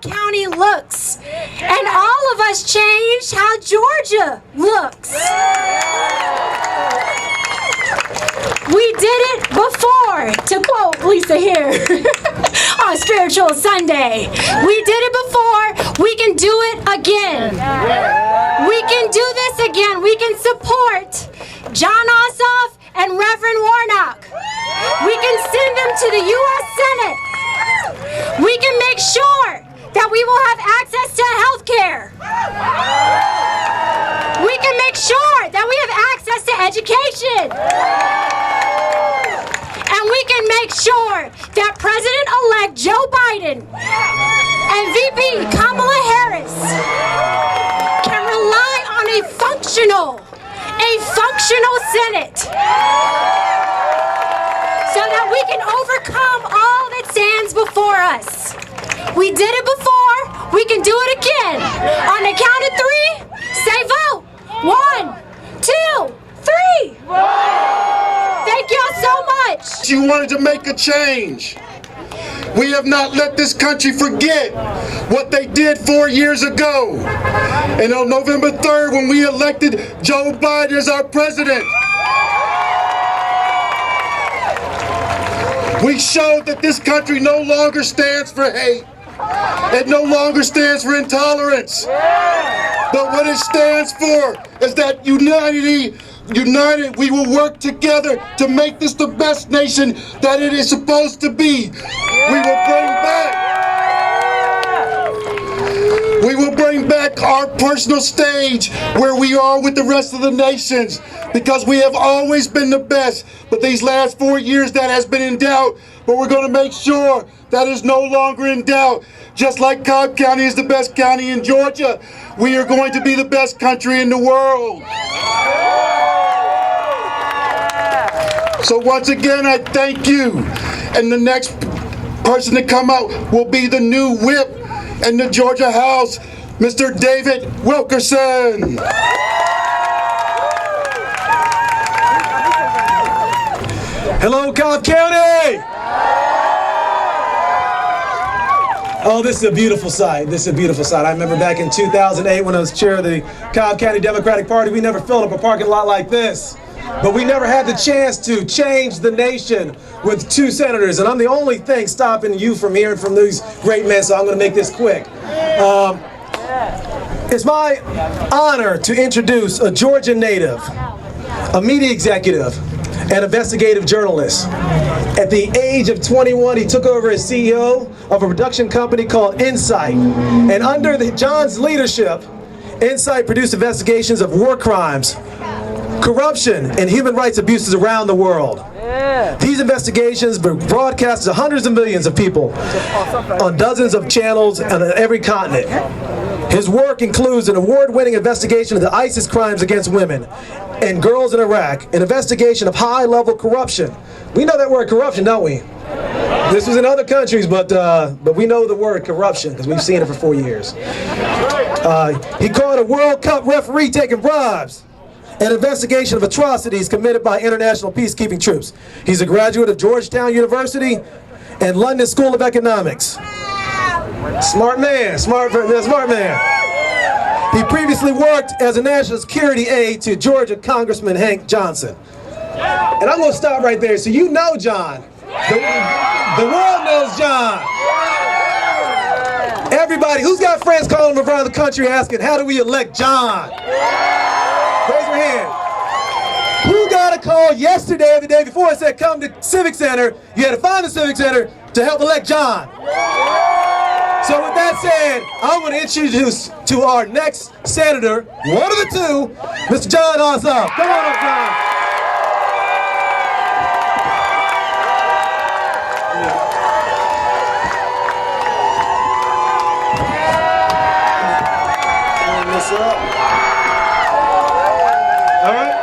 County looks. And all of us changed how Georgia looks. We did it before, to quote Lisa here on Spiritual Sunday. We did it before, we can do it again. We can do this again. We can support John Ossoff and Reverend Warnock. We can send them to the U.S. Senate. We can make sure that we will have access to health care. We can make sure that we have access to education. And we can make sure that President-elect Joe Biden and VP Kamala Harris can rely on a functional Senate so that we can overcome all that stands before us. We did it before, we can do it again. On the count of three, say vote. 1, 2, 3. Thank y'all so much. You wanted to make a change. We have not let this country forget what they did 4 years ago. And on November 3rd, when we elected Joe Biden as our president, we showed that this country no longer stands for hate. It no longer stands for intolerance. But what it stands for is that united, we will work together to make this the best nation that it is supposed to be. We will bring back our personal stage where we are with the rest of the nations, because we have always been the best. But these last 4 years, that has been in doubt. But we're going to make sure that is no longer in doubt. Just like Cobb County is the best county in Georgia, we are going to be the best country in the world. So once again, I thank you. And the next person to come out will be the new whip in the Georgia House, Mr. David Wilkerson. Hello, Cobb County! Oh, this is a beautiful sight. This is a beautiful sight. I remember back in 2008 when I was chair of the Cobb County Democratic Party, we never filled up a parking lot like this. But we never had the chance to change the nation with 2 senators. And I'm the only thing stopping you from hearing from these great men, so I'm going to make this quick. It's my honor to introduce a Georgia native, a media executive, an investigative journalist. At the age of 21, he took over as CEO of a production company called Insight. And under John's leadership, Insight produced investigations of war crimes, corruption, and human rights abuses around the world. These investigations were broadcast to hundreds of millions of people on dozens of channels on every continent. His work includes an award-winning investigation of the ISIS crimes against women and girls in Iraq, an investigation of high-level corruption. We know that word corruption, don't we? This was in other countries, but we know the word corruption because we've seen it for 4 years. He caught a World Cup referee taking bribes. An investigation of atrocities committed by international peacekeeping troops. He's a graduate of Georgetown University and London School of Economics. Smart man, smart man. He previously worked as a national security aide to Georgia Congressman Hank Johnson. And I'm going to stop right there. So you know John. The world knows John. Everybody, who's got friends calling him around the country asking, how do we elect John? Raise your hand. Who got a call yesterday or the day before and said, come to Civic Center? You had to find the Civic Center to help elect John. So with that said, I'm going to introduce to our next senator, one of the two, Mr. John Ossoff. Come on up, John. What's up? All right.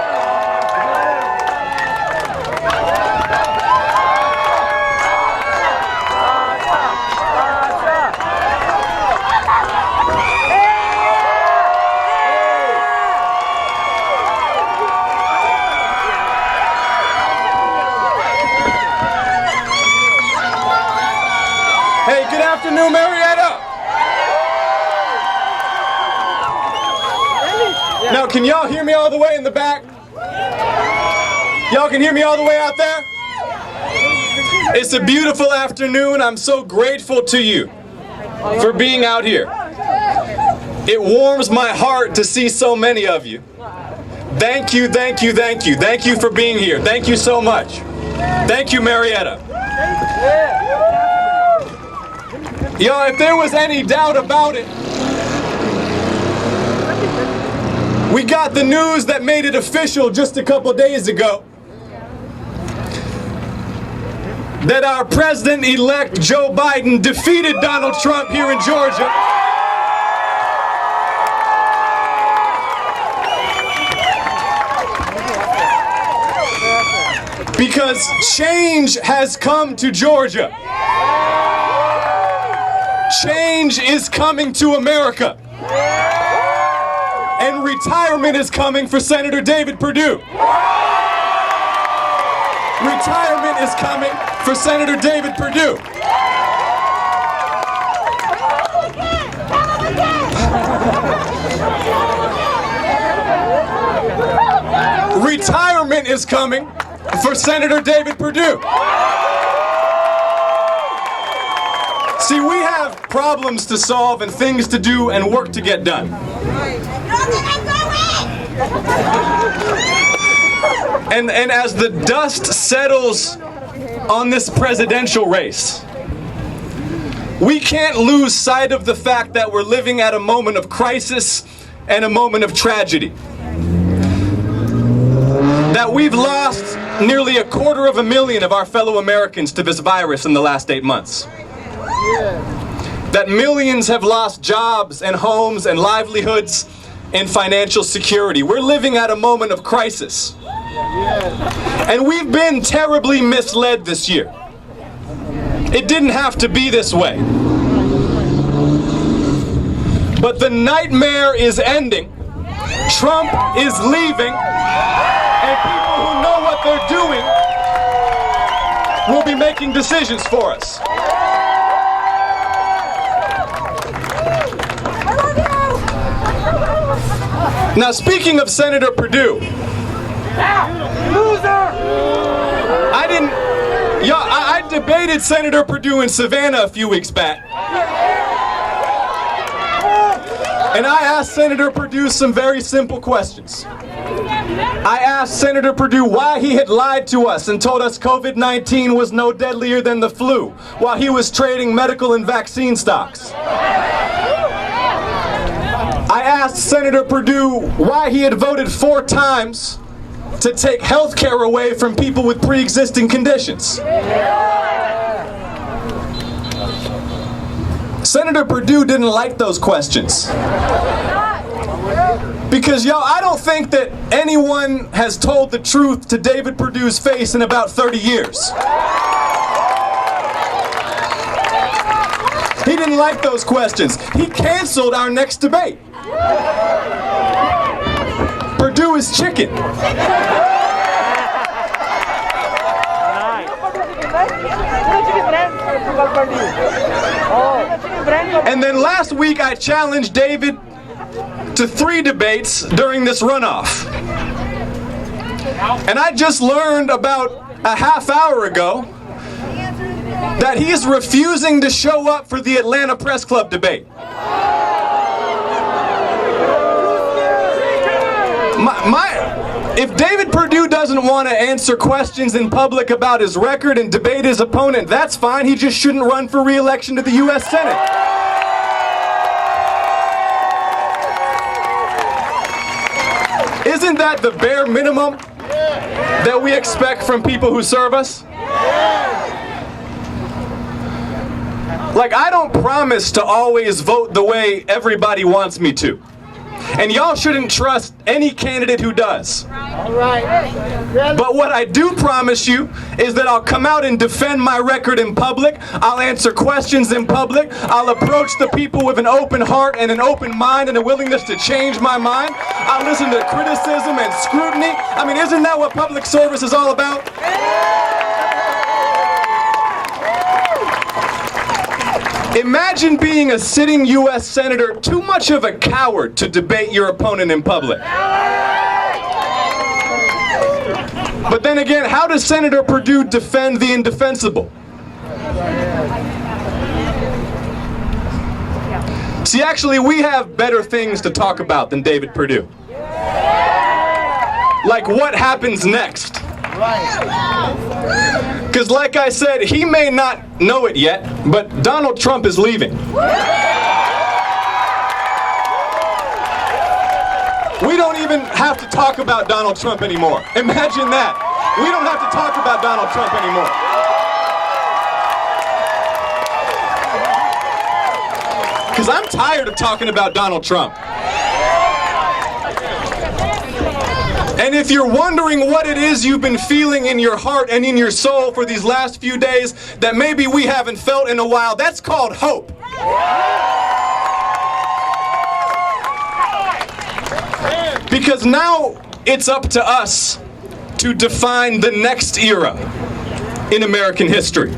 Hey, good afternoon, Marietta. can y'all hear me all the way in the back? Y'all can hear me all the way out there? It's a beautiful afternoon. I'm so grateful to you for being out here. It warms my heart to see so many of you. Thank you, thank you, thank you. Thank you for being here. Thank you so much. Thank you, Marietta. Y'all, if there was any doubt about it, we got the news that made it official just a couple days ago that our President-elect Joe Biden defeated Donald Trump here in Georgia. Because change has come to Georgia. Change is coming to America. And retirement is coming for Senator David Perdue. Retirement is coming for Senator David Perdue. Retirement is coming for Senator David Perdue. See, we have problems to solve and things to do and work to get done. And as the dust settles on this presidential race, we can't lose sight of the fact that we're living at a moment of crisis and a moment of tragedy. That we've lost nearly 250,000 of our fellow Americans to this virus in the last 8 months. That millions have lost jobs and homes and livelihoods and financial security. We're living at a moment of crisis. And we've been terribly misled this year. It didn't have to be this way. But the nightmare is ending. Trump is leaving. And people who know what they're doing will be making decisions for us. Now, speaking of Senator Perdue, I debated Senator Perdue in Savannah a few weeks back. And I asked Senator Perdue some very simple questions. I asked Senator Perdue why he had lied to us and told us COVID-19 was no deadlier than the flu while he was trading medical and vaccine stocks. I asked Senator Perdue why he had voted 4 times to take health care away from people with pre-existing conditions. Senator Perdue didn't like those questions. Because, y'all, I don't think that anyone has told the truth to David Perdue's face in about 30 years. He didn't like those questions. He canceled our next debate. Perdue is chicken. And then last week I challenged David to 3 debates during this runoff. And I just learned about a half hour ago that he is refusing to show up for the Atlanta Press Club debate. If David Perdue doesn't want to answer questions in public about his record and debate his opponent, that's fine. He just shouldn't run for re-election to the U.S. Senate. Isn't that the bare minimum that we expect from people who serve us? Like, I don't promise to always vote the way everybody wants me to. And y'all shouldn't trust any candidate who does. But what I do promise you is that I'll come out and defend my record in public. I'll answer questions in public. I'll approach the people with an open heart and an open mind and a willingness to change my mind. I'll listen to criticism and scrutiny. I mean, isn't that what public service is all about? Imagine being a sitting U.S. Senator, too much of a coward to debate your opponent in public. But then again, how does Senator Perdue defend the indefensible? See, actually, we have better things to talk about than David Perdue. Like what happens next? Because like I said, he may not know it yet, but Donald Trump is leaving. We don't even have to talk about Donald Trump anymore. Imagine that. We don't have to talk about Donald Trump anymore. Because I'm tired of talking about Donald Trump. And if you're wondering what it is you've been feeling in your heart and in your soul for these last few days that maybe we haven't felt in a while, that's called hope. Because now it's up to us to define the next era in American history.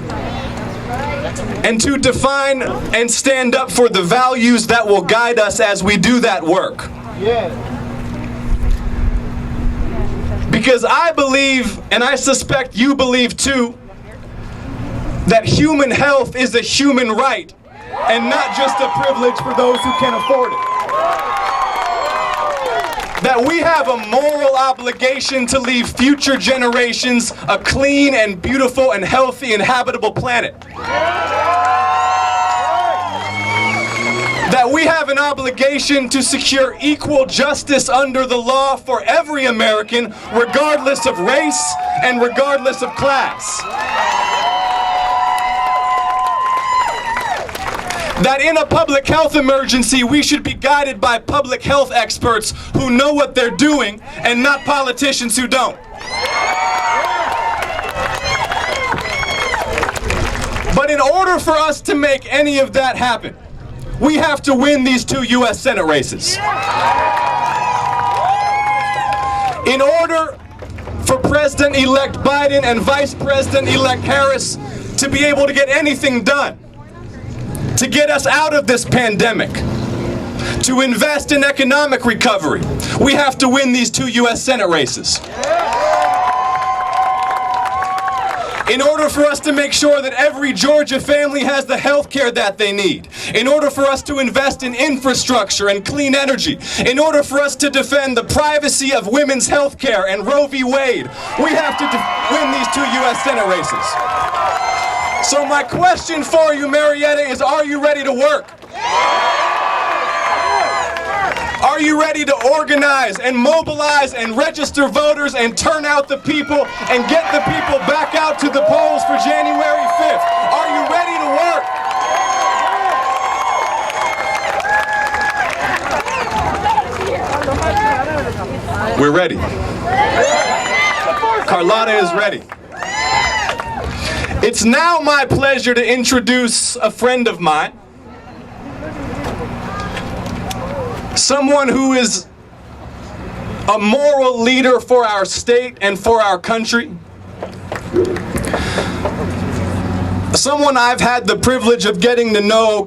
And to define and stand up for the values that will guide us as we do that work. Because I believe, and I suspect you believe too, that human health is a human right and not just a privilege for those who can afford it. That we have a moral obligation to leave future generations a clean and beautiful and healthy and habitable planet. That we have an obligation to secure equal justice under the law for every American, regardless of race and regardless of class. That in a public health emergency, we should be guided by public health experts who know what they're doing and not politicians who don't. But in order for us to make any of that happen, we have to win these 2 U.S. Senate races. In order for President-elect Biden and Vice President-elect Harris to be able to get anything done, to get us out of this pandemic, to invest in economic recovery, we have to win these 2 U.S. Senate races. In order for us to make sure that every Georgia family has the health care that they need, in order for us to invest in infrastructure and clean energy, in order for us to defend the privacy of women's health care and Roe v. Wade, we have to win these 2 U.S. Senate races. So my question for you, Marietta, is are you ready to work? Are you ready to organize and mobilize and register voters and turn out the people and get the people back out to the polls for January 5th? Are you ready to work? We're ready. Carlotta is ready. It's now my pleasure to introduce a friend of mine. Someone who is a moral leader for our state and for our country. Someone I've had the privilege of getting to know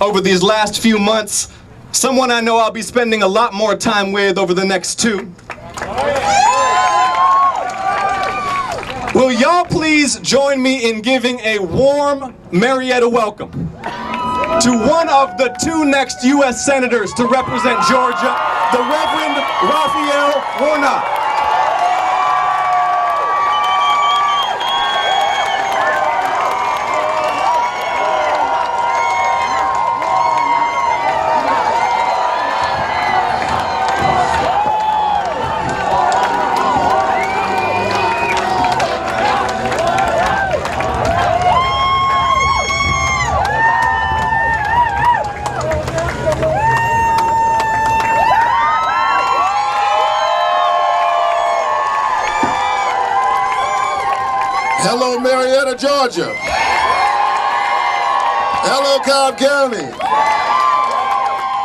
over these last few months. Someone I know I'll be spending a lot more time with over the next 2. Will y'all please join me in giving a warm Marietta welcome to one of the 2 next U.S. Senators to represent Georgia, the Reverend Raphael Warnock. Hello, Marietta, Georgia. Hello, Cobb County.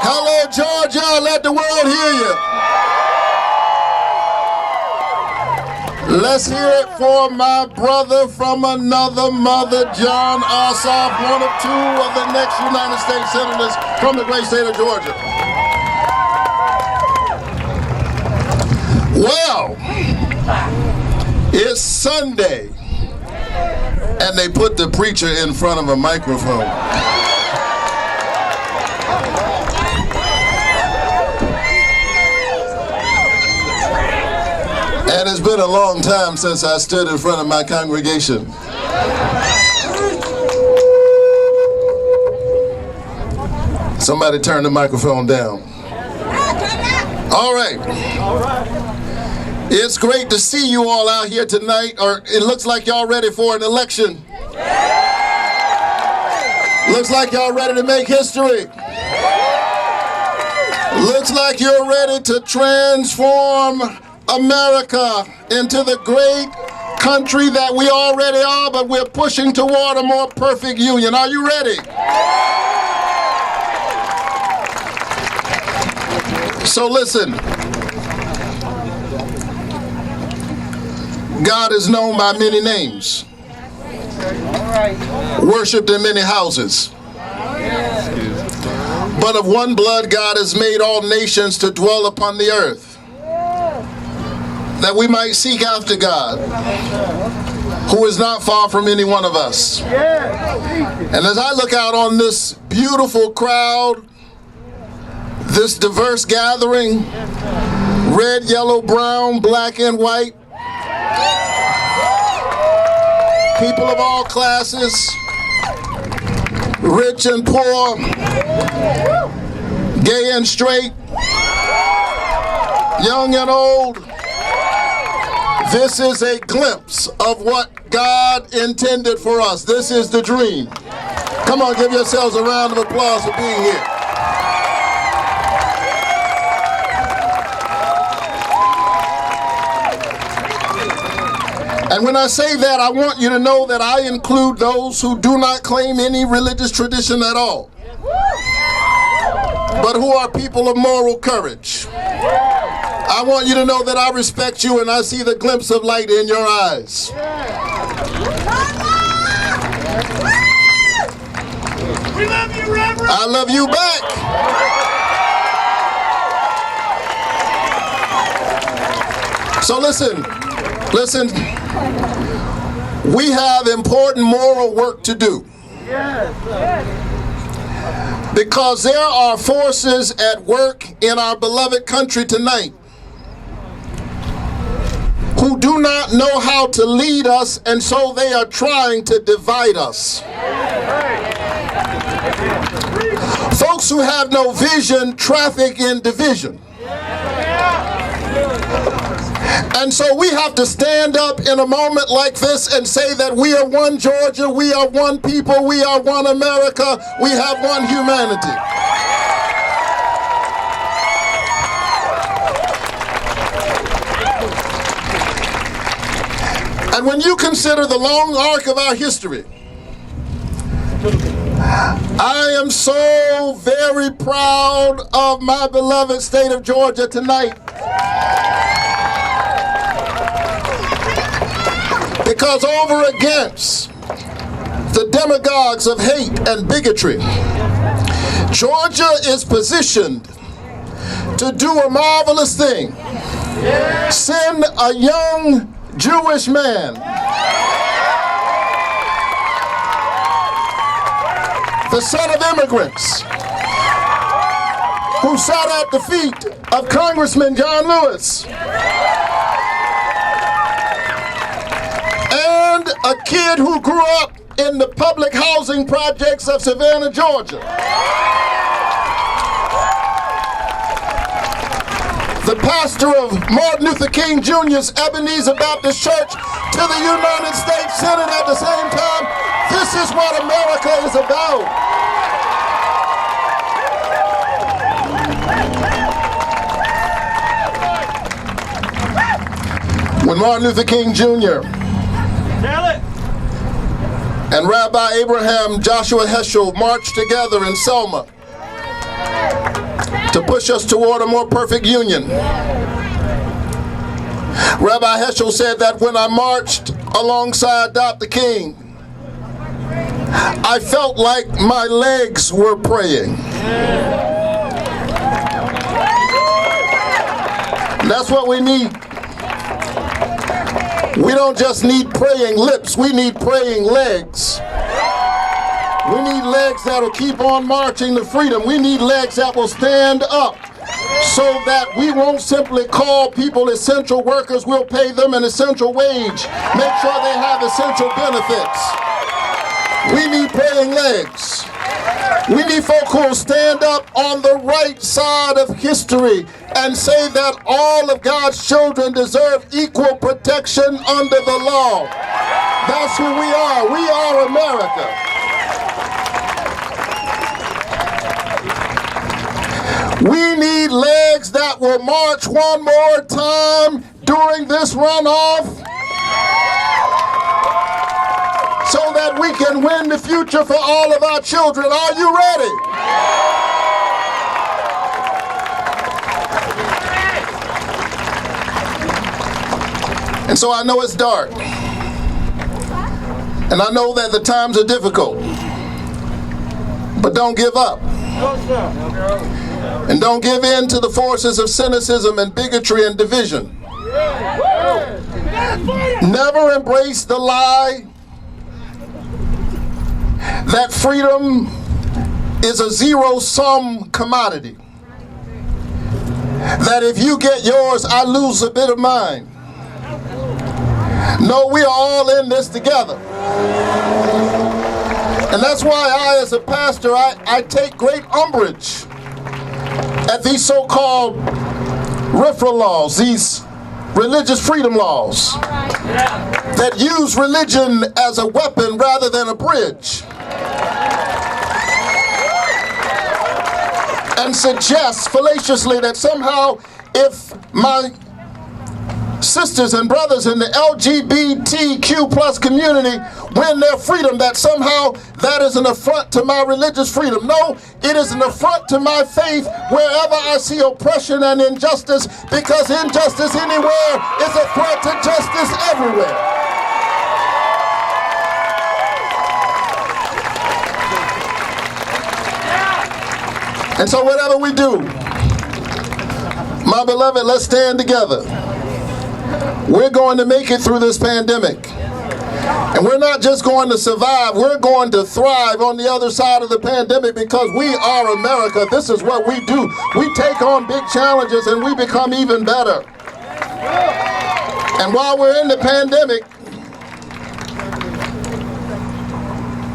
Hello, Georgia. Let the world hear you. Let's hear it for my brother from another mother, John Ossoff, one of 2 of the next United States Senators from the great state of Georgia. Well, It's Sunday, and they put the preacher in front of a microphone. And it's been a long time since I stood in front of my congregation. Somebody turn the microphone down. All right. It's great to see you all out here tonight, or it looks like y'all ready for an election. Looks like y'all ready to make history. Looks like you're ready to transform America into the great country that we already are, but we're pushing toward a more perfect union. Are you ready? So listen, God is known by many names, worshipped in many houses. But of one blood God has made all nations to dwell upon the earth, that we might seek after God, who is not far from any one of us. And as I look out on this beautiful crowd, this diverse gathering, red, yellow, brown, black, and white, people of all classes, rich and poor, gay and straight, young and old, this is a glimpse of what God intended for us. This is the dream. Come on, give yourselves a round of applause for being here. And when I say that, I want you to know that I include those who do not claim any religious tradition at all, but who are people of moral courage. I want you to know that I respect you and I see the glimpse of light in your eyes. We love you, Reverend. I love you back. So listen. We have important moral work to do. Because there are forces at work in our beloved country tonight who do not know how to lead us, and so they are trying to divide us. Folks who have no vision traffic in division. And so we have to stand up in a moment like this and say that we are one Georgia, we are one people, we are one America, we have one humanity. And when you consider the long arc of our history, I am so very proud of my beloved state of Georgia tonight. Because over against the demagogues of hate and bigotry, Georgia is positioned to do a marvelous thing. Send a young Jewish man, the son of immigrants, who sat at the feet of Congressman John Lewis, and a kid who grew up in the public housing projects of Savannah, Georgia. The pastor of Martin Luther King Jr.'s Ebenezer Baptist Church to the United States Senate at the same time. This is what America is about. When Martin Luther King Jr. and Rabbi Abraham Joshua Heschel marched together in Selma to push us toward a more perfect union, Rabbi Heschel said that when I marched alongside Dr. King, I felt like my legs were praying. That's what we need. We don't just need praying lips, we need praying legs. We need legs that'll keep on marching to freedom. We need legs that will stand up so that we won't simply call people essential workers, we'll pay them an essential wage. Make sure they have essential benefits. We need praying legs. We need folk who will stand up on the right side of history and say that all of God's children deserve equal protection under the law. That's who we are. We are America. We need legs that will march one more time during this runoff so that we can win the future for all of our children. Are you ready? And so I know it's dark. And I know that the times are difficult. But don't give up. And don't give in to the forces of cynicism and bigotry and division. Never embrace the lie that freedom is a zero-sum commodity. That if you get yours, I lose a bit of mine. No, we are all in this together. And that's why I, as a pastor, I take great umbrage at these so-called RFRA laws, these religious freedom laws that use religion as a weapon rather than a bridge, and suggest fallaciously that somehow if my sisters and brothers in the LGBTQ plus community win their freedom, that somehow that is an affront to my religious freedom. No, it is an affront to my faith wherever I see oppression and injustice, because injustice anywhere is a threat to justice everywhere. And so whatever we do, my beloved, let's stand together. We're going to make it through this pandemic. And we're not just going to survive, we're going to thrive on the other side of the pandemic, because we are America. This is what we do. We take on big challenges and we become even better. And while we're in the pandemic,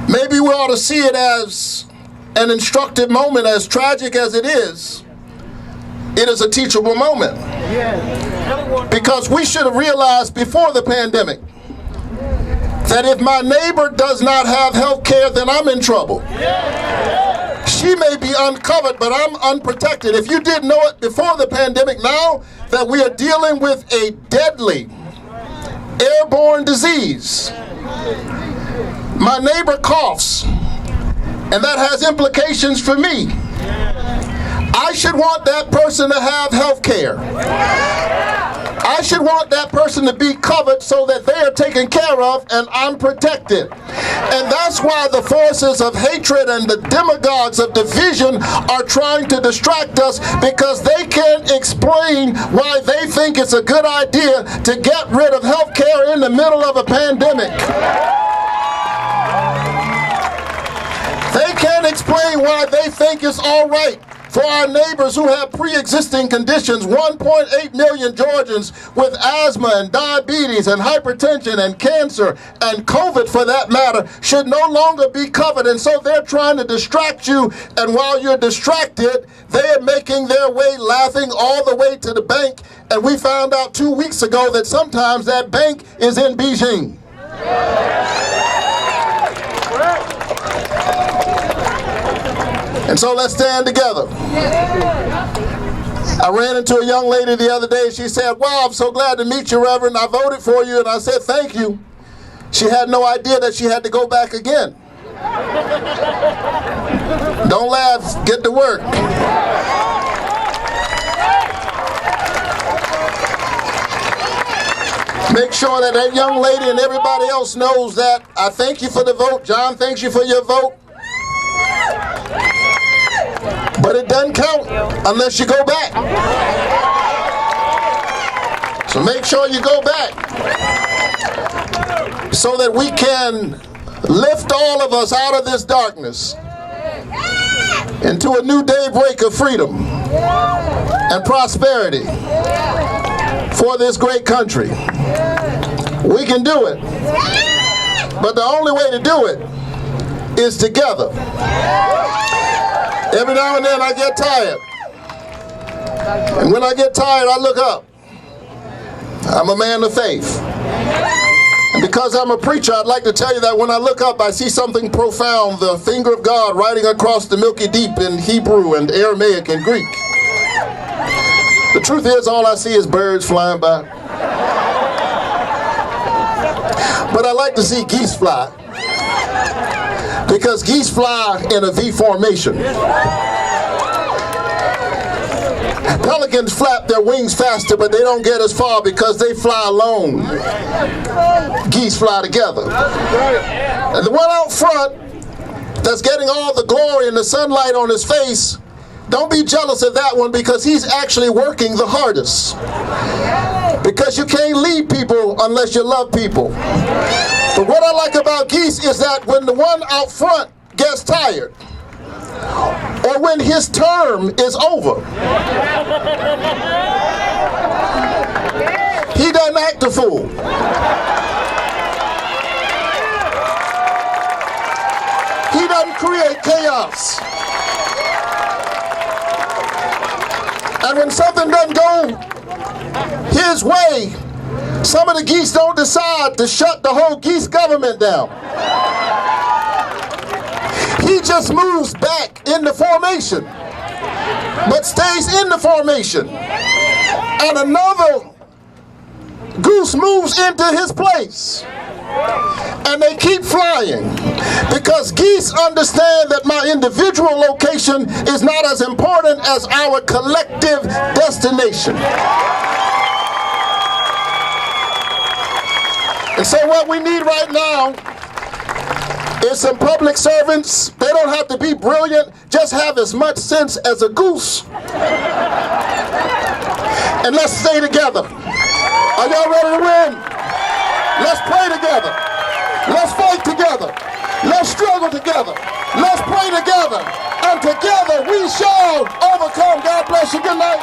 maybe we ought to see it as an instructive moment. As tragic as it is a teachable moment. Because we should have realized before the pandemic that if my neighbor does not have health care, then I'm in trouble. She may be uncovered, but I'm unprotected. If you didn't know it before the pandemic, now that we are dealing with a deadly airborne disease, my neighbor coughs, and that has implications for me. I should want that person to have health care. I should want that person to be covered so that they are taken care of and I'm protected. And that's why the forces of hatred and the demagogues of division are trying to distract us, because they can't explain why they think it's a good idea to get rid of health care in the middle of a pandemic. They can't explain why they think it's all right for our neighbors who have pre-existing conditions. 1.8 million Georgians with asthma and diabetes and hypertension and cancer and COVID, for that matter, should no longer be covered. And so they're trying to distract you, and while you're distracted, they are making their way laughing all the way to the bank. And we found out 2 weeks ago that sometimes that bank is in Beijing. And so let's stand together. I ran into a young lady the other day. She said, "Wow, I'm so glad to meet you, Reverend. I voted for you." And I said, "Thank you." She had no idea that she had to go back again. Don't laugh, get to work. Make sure that that young lady and everybody else knows that I thank you for the vote. John thanks you for your vote. But it doesn't count unless you go back. So make sure you go back. so that we can lift all of us out of this darkness into a new daybreak of freedom and prosperity for this great country. We can do it, but the only way to do it is together. Every now and then I get tired, and when I get tired I look up. I'm a man of faith. And because I'm a preacher, I'd like to tell you that when I look up, I see something profound, the finger of God writing across the milky deep in Hebrew and Aramaic and Greek. The truth is, all I see is birds flying by. But I like to see geese fly, because geese fly in a V formation. Pelicans flap their wings faster, but they don't get as far because they fly alone. Geese fly together. And the one out front that's getting all the glory and the sunlight on his face, don't be jealous of that one, because he's actually working the hardest. Because you can't lead people unless you love people. But what I like about geese is that when the one out front gets tired, or when his term is over, he doesn't act a fool. He doesn't create chaos. And when something doesn't go his way, some of the geese don't decide to shut the whole geese government down. He just moves back in the formation, but stays in the formation. And another goose moves into his place. And they keep flying, because geese understand that my individual location is not as important as our collective destination. And so what we need right now is some public servants. They don't have to be brilliant, just have as much sense as a goose. And let's stay together. Are y'all ready to win? Let's pray together. Let's fight together. Let's struggle together. Let's pray together. And together we shall overcome. God bless you. Good night.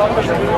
Hold on.